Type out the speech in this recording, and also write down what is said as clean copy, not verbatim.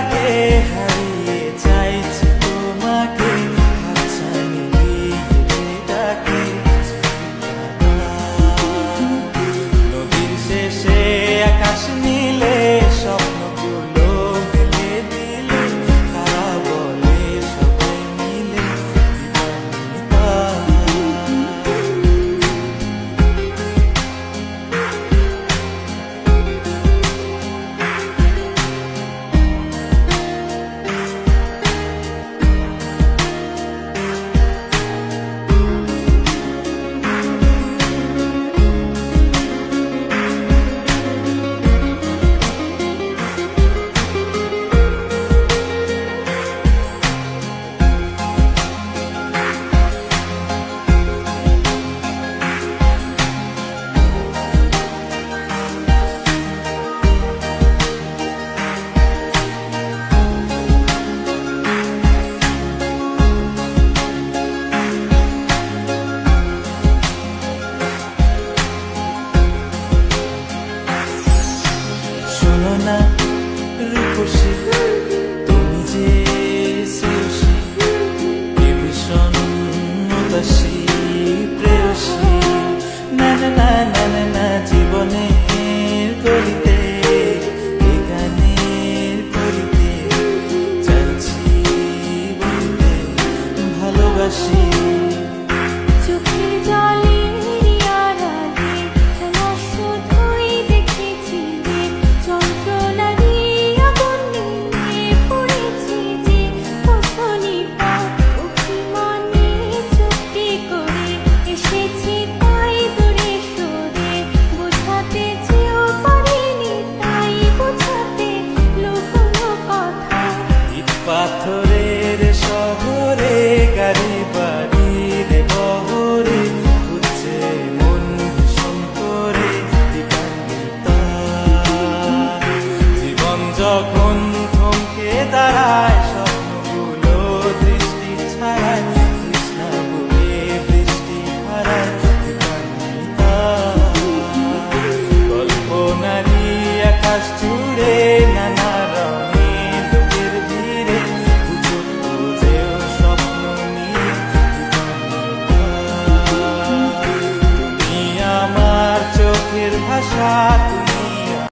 লাগে হারিয়ে চাইছি তোমাকে, হাতছানি দিয়ে ডাকে নদীর শেষে আকাশ নীলে স্বপ্নগুলো ঢেলে দিলে, তারা বলে সবাই মিলে না রূপসী, তুমি যে শ্রেয়সী, কে ভীষণ উদাসী প্রেয়সী, না না না না না না জীবনের গলিতে এ গানের কলিতে চাইছি বলতে ভালোবাসি। পাথরের শহরে গাড়ি বাড়ির বহরে ঘুরছে মন ভীষণ করে দিবানিতা, জীবন যখন থমকে দাঁড়ায় স্বপ্নগুলো দৃষ্টি ছাড়ায়, কৃষ্ণা বলে বৃষ্টি হারায় দিবানিতা, কল্পনারী আকাশ জুড়ে নানা রঙের লোকের ভিড়ে তুমি আমার চোখের ভাষা।